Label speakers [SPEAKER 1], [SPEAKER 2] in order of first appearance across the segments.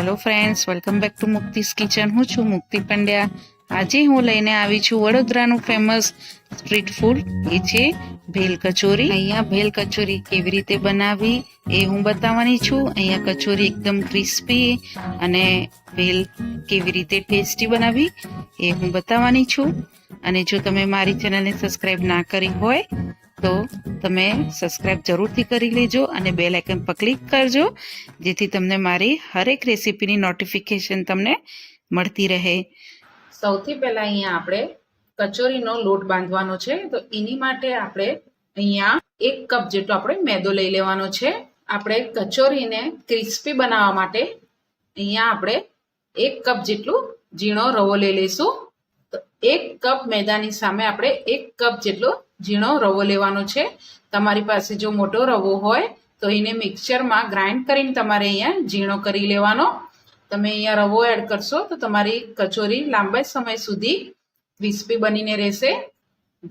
[SPEAKER 1] Hello friends, welcome back to મુક્તિસ kitchen. હું છું મુક્તિ પંડ્યા. આજે હું લઈને આવી છું વડોદરાનું ફેમસ સ્ટ્રીટ ફૂડ, એ છે ભેલ કચોરી. અહીંયા ભેલ કચોરી કેવી રીતે બનાવવી એ હું બતાવવાની છું. અહીંયા કચોરી એકદમ ક્રિસ્પી અને ભેલ કેવી રીતે ટેસ્ટી બનાવવી એ હું બતાવવાની છું. અને જો તમે મારી ચેનલને સબસ્ક્રાઈબ ના કરી હોય તો તમે સબસ્ક્રાઈબ જરૂરથી કરી લેજો અને બેલ આઇકન પર ક્લિક કરજો, જેથી તમને મારી હરેક રેસીપીની નોટિફિકેશન તમને મળતી રહે. સૌથી પહેલા અહીંયા આપણે કચોરીનો લોટ બાંધવાનો છે, તો એની માટે આપણે અહીંયા 1 કપ જેટલો આપણે મેદો લઈ લેવાનો છે. આપણે કચોરીને ક્રિસ્પી બનાવવા માટે અહીંયા આપણે 1 કપ જેટલું ઝીણો રવો લઈ લઈશું. તો 1 કપ મેદાની સામે આપણે 1 કપ જેટલો ઝીણો રવો લેવાનો છે. તમારી પાસે જો મોટો રવો હોય તો એને મિક્સચરમાં ગ્રાઇન્ડ કરીને તમારે અહીંયા ઝીણો કરી લેવાનો. તમે અહીંયા રવો એડ કરશો તો તમારી કચોરી લાંબા સમય સુધી ક્રિસ્પી બનીને રહેશે.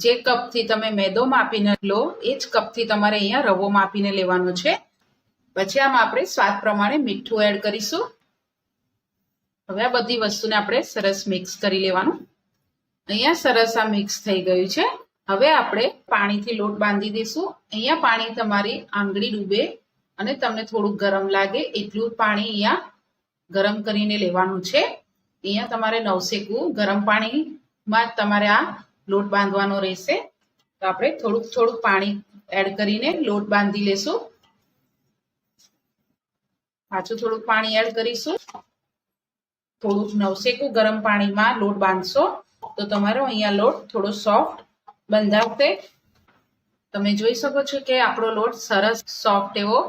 [SPEAKER 1] જે કપથી તમે મેદો માપીને લો એ જ કપથી તમારે અહીંયા રવો માપીને લેવાનો છે. પછી આમાં આપણે સ્વાદ પ્રમાણે મીઠું એડ કરીશું. હવે આ બધી વસ્તુને આપણે સરસ મિક્સ કરી લેવાનું. અહીંયા સરસ આ મિક્સ થઈ ગયું છે. હવે આપણે પાણીથી લોટ બાંધી દઈશું. અહીંયા પાણી તમારી આંગળી ડૂબે અને તમને થોડુંક ગરમ લાગે એટલું પાણી અહીંયા ગરમ કરીને લેવાનું છે. અહીંયા તમારે નવશેકું ગરમ પાણીમાં તમારે આ લોટ બાંધવાનો રહેશે. તો આપણે થોડુંક પાણી એડ કરીને લોટ બાંધી લેશું. પાછું થોડુંક પાણી એડ કરીશું. થોડુંક નવશેકું ગરમ પાણીમાં લોટ બાંધશો તો તમારો અહીંયા લોટ થોડો સોફ્ટ બંધાવશે. તમે જોઈ શકો છો કે આપણો લોટ સરસ સોફ્ટ એવો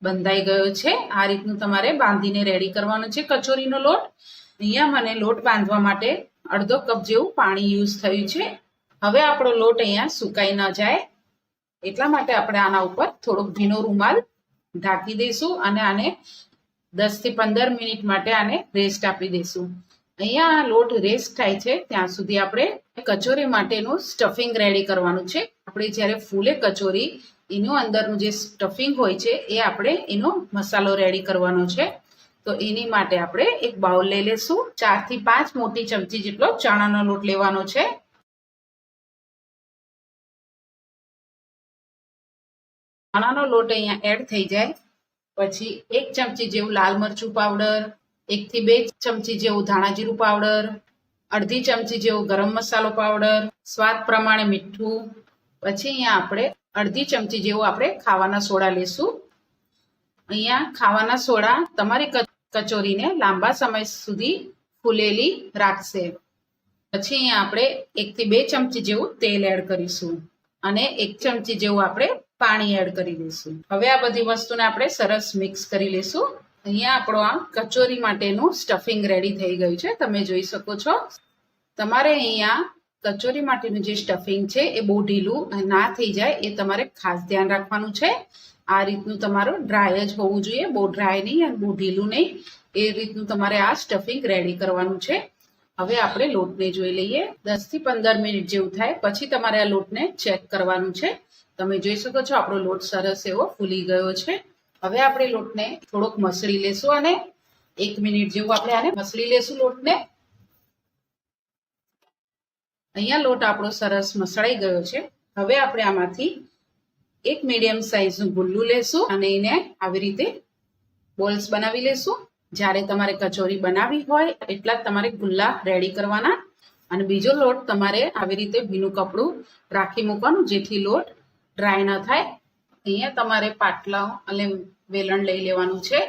[SPEAKER 1] બંધાઈ ગયો છે. આ રીતનું તમારે બાંધીને રેડી કરવાનો છે કચોરીનો લોટ. અહીંયા મને લોટ બાંધવા માટે અડધો કપ જેવું પાણી યુઝ થયું છે. હવે આપણો લોટ અહીંયા સુકાઈ ન જાય એટલા માટે આપણે આના ઉપર થોડોક ભીનો રૂમાલ ઢાંકી દઈશું અને આને 10 થી 15 મિનિટ માટે આને રેસ્ટ આપી દઈશું. અહીંયા આ લોટ રેસ્ટ થાય છે ત્યાં સુધી આપણે કચોરી માટેનું સ્ટફિંગ રેડી કરવાનું છે. આપણે જ્યારે ફૂલે કચોરી એનું અંદરનું જે સ્ટફિંગ હોય છે એ આપણે એનો મસાલો રેડી કરવાનો છે. તો એની માટે આપણે એક બાઉલ લઈ લેશું. 4 થી 5 મોટી ચમચી જેટલો ચણાનો લોટ લેવાનો છે. ચણાનો લોટ અહીંયા એડ થઈ જાય પછી 1 ચમચી જેવું લાલ મરચું પાવડર, 1 થી 2 ચમચી જેવું ધાણા જીરું પાવડર, અડધી ચમચી જેવું ગરમ મસાલો પાવડર, સ્વાદ પ્રમાણે મીઠું. પછી અહીંયા આપણે અડધી ચમચી જેવું આપણે ખાવાના સોડા લેશું. અહીંયા ખાવાના સોડા તમારી કચોરીને લાંબા સમય સુધી ફૂલેલી રાખશે. પછી અહીંયા આપણે 1 થી 2 ચમચી જેવું તેલ એડ કરીશું અને 1 ચમચી જેવું આપણે પાણી એડ કરી દઈશું. હવે આ બધી વસ્તુને આપણે સરસ મિક્સ કરી લઈશું. અહીંયા આપણો આ કચોરી માટેનું સ્ટફિંગ રેડી થઈ ગયું છે. તમે જોઈ શકો છો. તમારે અહીંયા કચોરી માટેનું જે સ્ટફિંગ છે એ બહુ ઢીલું ના થઈ જાય એ તમારે ખાસ ધ્યાન રાખવાનું છે. આ રીતનું તમારું ડ્રાય જ હોવું જોઈએ, બહુ ડ્રાય નહીં અને બહુ ઢીલું નહીં. એ રીતનું તમારે આ સ્ટફિંગ રેડી કરવાનું છે. હવે આપણે લોટને જોઈ લઈએ. 10 થી 15 મિનિટ જેવું થાય પછી તમારે આ લોટને ચેક કરવાનું છે. તમે જોઈ શકો છો આપણો લોટ સરસ એવો ફૂલી ગયો છે. હવે આપણે લોટને થોડોક મસળી લેશું અને 1 મિનિટ જેવું આપણે આને મસળી લેશું લોટને. અહીંયા લોટ આપણો સરસ મસળાઈ ગયો છે. હવે આપણે આમાંથી એક મીડિયમ સાઈઝનું ગુલ્લું લેશું અને એને આવી રીતે બોલ્સ બનાવી લેશું. જ્યારે તમારે કચોરી બનાવી હોય એટલા જ તમારે ગુલ્લા રેડી કરવાના. અને બીજો લોટ તમારે આવી રીતે ભીનું કપડું રાખી મૂકવાનું જેથી લોટ ડ્રાય ન થાય. અહીંયા તમારે પાટલા અને વેલણ લઈ લેવાનું છે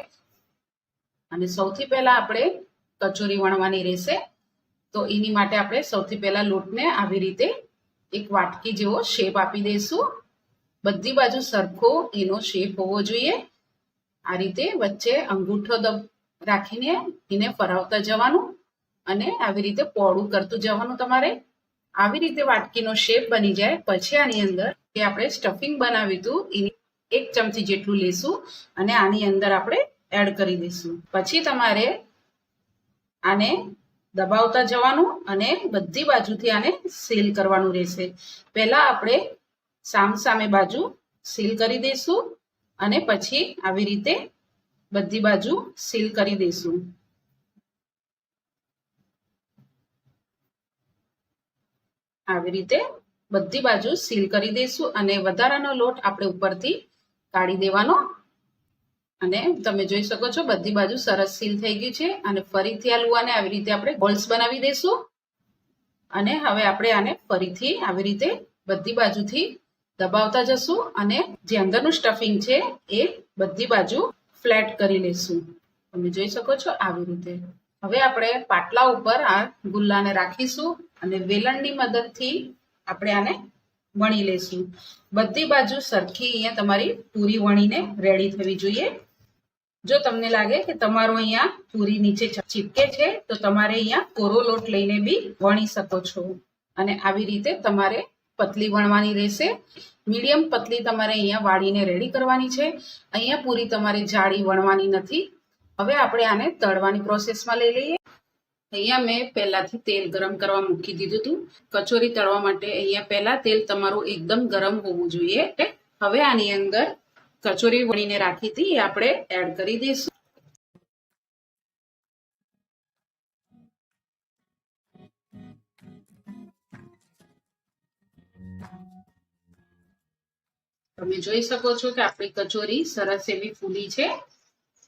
[SPEAKER 1] અને સૌથી પહેલા આપણે કચોરી વણવાની રહેશે. તો એની માટે આપણે સૌથી પહેલા લોટને આવી રીતે એક વાટકી જેવો શેપ આપી દઈશું. બધી બાજુ સરખો એનો શેપ હોવો જોઈએ. આ રીતે વચ્ચે અંગૂઠો રાખીને એને ફરાવતા જવાનું અને આવી રીતે પોળું કરતું જવાનું. તમારે આવી રીતે વાટકીનો શેપ બની જાય પછી આની અંદર જે આપણે સ્ટફિંગ બનાવ્યું હતું એની 1 ચમચી જેટલું લેશું અને આની અંદર આપણે એડ કરી દઈશું. પછી તમારે આને દબાવતા જવાનું અને બધી બાજુથી આને સીલ કરવાનું રહેશે. પહેલા આપણે સામસામે બાજુ સીલ કરી દઈશું અને પછી આવી રીતે બધી બાજુ સીલ કરી દઈશું. આવી રીતે બધી બાજુ સીલ કરી દઈશું અને વધારાનો લોટ આપણે ઉપરથી કાઢી દેવાનો. અને તમે જોઈ શકો છો બધી બાજુ સરસ સીલ થઈ ગઈ છે. અને ફરીથી આ લુવાને આવી રીતે આપણે બોલ્સ બનાવી દઈશું. અને હવે આપણે આને ફરીથી આવી રીતે બધી બાજુથી દબાવતા જશું અને જે અંદરનું સ્ટફિંગ છે એ બધી બાજુ ફ્લેટ કરી લઈશું. તમે જોઈ શકો છો આવી રીતે. હવે આપણે પાટલા ઉપર આ ગુલ્લાને રાખીશું અને વેલણની મદદથી આપણે આને વણી લઈશું. બધી બાજુ સરખી અહીંયા તમારી પૂરી વણીને રેડી થવી જોઈએ. જો તમને લાગે કે તમારું અહીંયા પૂરી નીચે ચીપકે છે તો તમારે અહીંયા કોરો લોટ લઈને બી વણી શકો છો. અને આવી રીતે તમારે પતલી વણવાની રહેશે. મીડિયમ પતલી તમારે અહીંયા વાળીને રેડી કરવાની છે. અહીંયા પૂરી તમારે જાડી વણવાની નથી. હવે આપણે આને તળવાની પ્રોસેસમાં લઈ લઈએ. અહીંયા મેં પહેલાથી તેલ ગરમ કરવા મૂકી દીધું હતું. કચોરી તળવા માટે અહીંયા પહેલા તેલ તમારું એકદમ ગરમ હોવું જોઈએ. હવે આની અંદર કચોરી વણીને રાખી હતી એ આપણે એડ કરી દઈશું. તમે જોઈ શકો છો કે આપણી કચોરી સરસ એવી ફૂલી છે.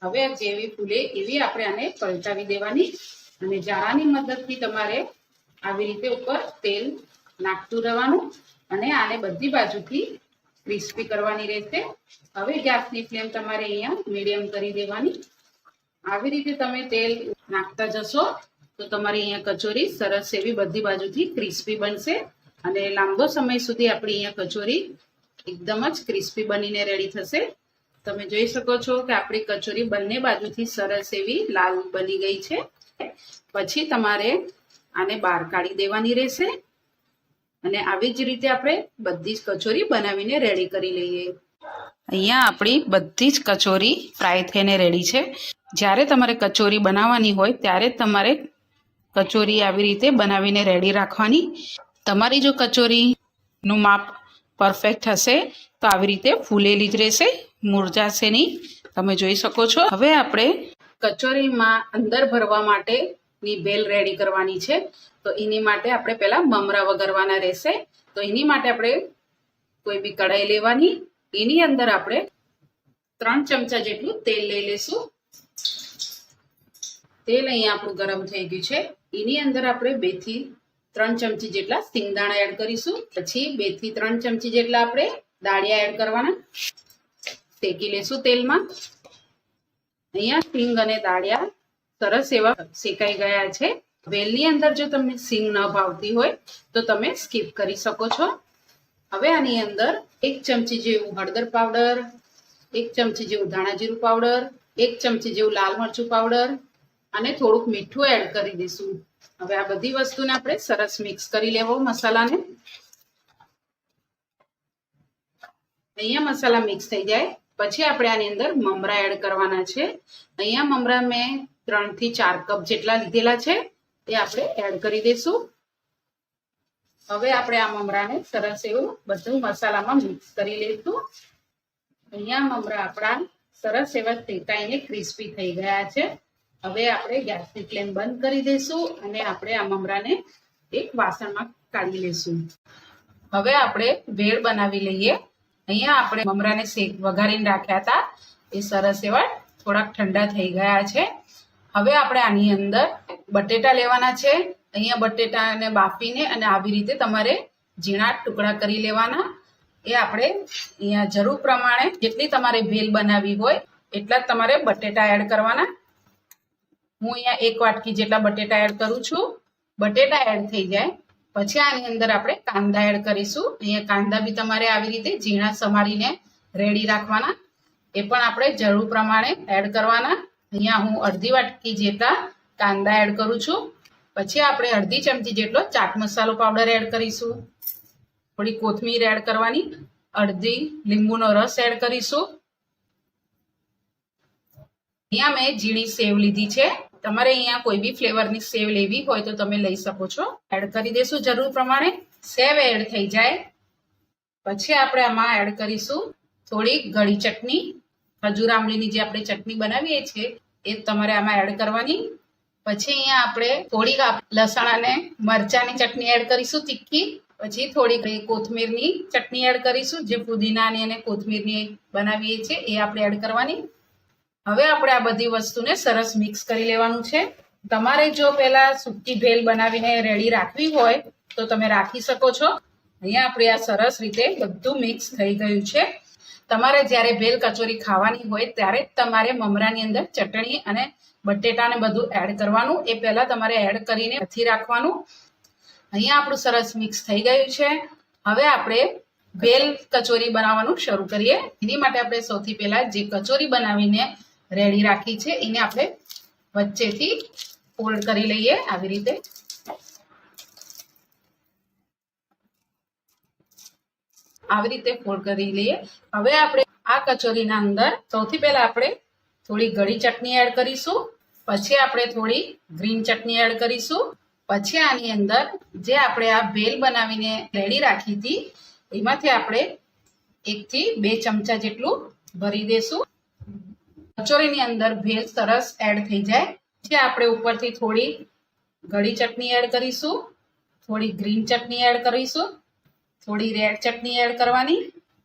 [SPEAKER 1] હવે જેવી ફૂલે એવી આપણે આને પલટાવી દેવાની અને જાળાની મદદથી તમારે આવી રીતે ઉપર તેલ નાખતું રહેવાનું અને આને બધી બાજુથી ક્રિસ્પી કરવાની રહેશે. હવે ગેસની ફ્લેમ તમારે અહીંયા મીડિયમ કરી દેવાની. આવી રીતે તમે તેલ નાખતા જશો તો તમારી અહીંયા કચોરી સરસ એવી બધી બાજુથી ક્રિસ્પી બનશે અને લાંબો સમય સુધી આપણી અહીંયા કચોરી એકદમ જ ક્રિસ્પી બનીને રેડી થશે. તમે જોઈ શકો છો કે આપણી કચોરી બંને બાજુથી સરસ એવી લાલ બની ગઈ છે. પછી તમારે આને બહાર કાઢી દેવાની રહેશે અને આવી જ રીતે આપણે બધી જ કચોરી બનાવીને રેડી કરી લઈએ. અહીંયા આપણી બધી જ કચોરી ફ્રાય થઈને રેડી છે. જ્યારે તમારે કચોરી બનાવવાની હોય ત્યારે તમારે કચોરી આવી રીતે બનાવીને રેડી રાખવાની. તમારી જો કચોરીનું માપ પરફેક્ટ હશે તો આવી રીતે ફૂલેલી જ રહેશે, મુરઝાશે નહીં. તમે જોઈ શકો છો. હવે આપણે કચોરીમાં અંદર ભરવા માટેની ભેલ રેડી કરવાની છે. તો એની માટે આપણે પહેલા મમરા વઘારવાના રહેશે. તો એની માટે આપણે કોઈ બી કઢાઈ લેવાની. એની અંદર આપણે 3 ચમચા જેટલું તેલ લઈ લઈશું. તેલ અહીંયા આપણું ગરમ થઈ ગયું છે. એની અંદર આપણે 2 થી 3 ચમચી જેટલા સિંગદાણા એડ કરીશું. પછી 2 થી 3 ચમચી જેટલા આપણે દાળિયા એડ કરવાના. શેકી લેશું તેલમાં. અહીંયા સિંગ અને દાળિયા સરસ એવા શેકાઈ ગયા છે. વેલની અંદર જો તમને સિંગ ન ભાવતી હોય તો તમે સ્કીપ કરી શકો છો. હવે આની અંદર 1 ચમચી જેવું હળદર પાવડર, 1 ચમચી જેવું ધાણા જીરું પાવડર, 1 ચમચી જેવું લાલ મરચું પાવડર અને થોડુંક મીઠું એડ કરી દઈશું. હવે આ બધી વસ્તુને આપણે સરસ મિક્સ કરી લેવો મસાલાને. અહીંયા મસાલા મિક્સ થઈ જાય પછી આપણે આની અંદર મમરા એડ કરવાના છે. અહીંયા મમરા મેં 3 થી 4 કપ જેટલા લીધેલા છે એ આપણે એડ કરી દઈશું. હવે આપણે આ મમરાને સરસ એવું બધું મસાલામાં મિક્સ કરી લઈશું. અહીંયા મમરા આપણા સરસ એવા શેકાઈને ક્રિસ્પી થઈ ગયા છે. હવે આપણે ગેસની ફ્લેમ બંધ કરી દઈશું અને આપણે આ મમરાને એક વાસણમાં કાઢી લઈશું. હવે આપણે ભેળ બનાવી લઈએ. અહીંયા આપણે મમરાને વઘારીને રાખ્યા હતા એ સરસ એવા થોડાક ઠંડા થઈ ગયા છે. હવે આપણે આની અંદર બટેટા લેવાના છે. અહીંયા બટેટાને બાફીને અને આવી રીતે તમારે ઝીણા ટુકડા કરી લેવાના. એ આપણે અહીંયા જરૂર પ્રમાણે જેટલી તમારે ભેલ બનાવી હોય એટલા જ તમારે બટેટા એડ કરવાના. હું અહીંયા 1 વાટકી જેટલા બટેટા એડ કરું છું. બટેટા એડ થઈ જાય પછી આની અંદર આપણે કાંદા એડ કરીશું. અહીંયા કાંદા બી તમારે આવી રીતે ઝીણા સમારીને રેડી રાખવાના. એ પણ આપણે જરૂર પ્રમાણે એડ કરવાના. અહીંયા હું અડધી વાટકી જેટલા કાંદા એડ કરું છું. પછી આપણે અડધી ચમચી જેટલો ચાટ મસાલો પાવડર એડ કરીશું. થોડી કોથમીર એડ કરવાની. અડધી લીંબુનો રસ એડ કરીશું. અહીંયા મેં ઝીણી સેવ લીધી છે. તમારે અહીંયા કોઈ બી ફ્લેવરની સેવ લેવી હોય તો તમે લઈ શકો છો. એડ કરી દઈશું જરૂર પ્રમાણે. સેવ એડ થઈ જાય પછી આપણે આમાં એડ કરીશું થોડી ગળી ચટણી. ખજૂર આંબલીની જે આપણે ચટણી બનાવીએ છીએ એ તમારે આમાં એડ કરવાની. પછી અહીંયા આપણે થોડીક લસણ અને મરચાની ચટણી એડ કરીશું તીખી. પછી થોડીક કોથમીરની ચટણી એડ કરીશું, જે પુદીનાની અને કોથમીરની બનાવીએ છીએ એ આપણે એડ કરવાની. હવે આપણે આ બધી વસ્તુને સરસ મિક્સ કરી લેવાનું છે. તમારે જો પહેલા સૂકી ભેલ બનાવીને રેડી રાખવી હોય તો તમે રાખી શકો છો. અહીંયા આપણે આ સરસ રીતે બધું મિક્સ થઈ ગયું છે. તમારે જ્યારે ભેલ કચોરી ખાવાની હોય ત્યારે તમારે મમરાની અંદર ચટણી અને બટેટાને બધું એડ કરવાનું. એ પહેલા તમારે એડ કરીને નથી રાખવાનું. અહીંયા આપણું સરસ મિક્સ થઈ ગયું છે. હવે આપણે ભેલ કચોરી બનાવવાનું શરૂ કરીએ. એની માટે આપણે સૌથી પહેલા જે કચોરી બનાવીને રેડી રાખી છે એને આપણે વચ્ચેથી ફોલ્ડ કરી લઈએ આવી રીતે. આવી રીતે ફોલ્ડ કરી લઈએ. હવે આપણે આ કચોરીના અંદર સૌથી પહેલા આપણે થોડી ગળી ચટણી એડ કરીશું. પછી આપણે થોડી ગ્રીન ચટણી એડ કરીશું. પછી આની અંદર જે આપણે આ ભેલ બનાવીને રેડી રાખી હતી એમાંથી આપણે 1 થી 2 ચમચા જેટલું ભરી દેશું. કચોરીની અંદર ભેલ સરસ એડ થઈ જાય પછી આપણે ઉપરથી થોડી ગળી ચટણી એડ કરીશું, થોડી ગ્રીન ચટણી એડ કરીશું, થોડી રેડ ચટણી એડ કરવાની,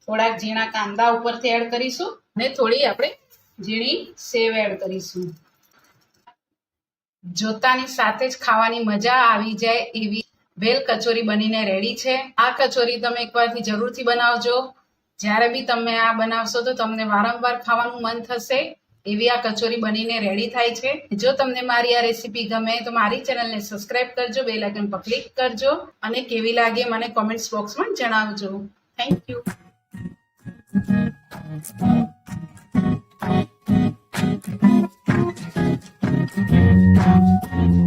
[SPEAKER 1] થોડાક ઝીણા કાંદા ઉપરથી એડ કરીશું અને થોડી આપણે ઝીણી સેવ એડ કરીશું. જોતાની સાથે જ ખાવાની મજા આવી જાય એવી ભેલ કચોરી બનીને રેડી છે. આ કચોરી તમે એકવારથી જરૂરથી બનાવજો. જ્યારે બી તમે આ બનાવશો તો તમને વારંવાર ખાવાનું મન થશે એવી આ કચોરી બનીને રેડી થાય છે. જો તમને મારી આ રેસીપી ગમે તો મારી ચેનલને સબસ્ક્રાઇબ કરજો, બેલ આઇકન પર ક્લિક કરજો અને કેવી લાગે મને કોમેન્ટ્સ બોક્સમાં જણાવજો. Thank you. Thank you.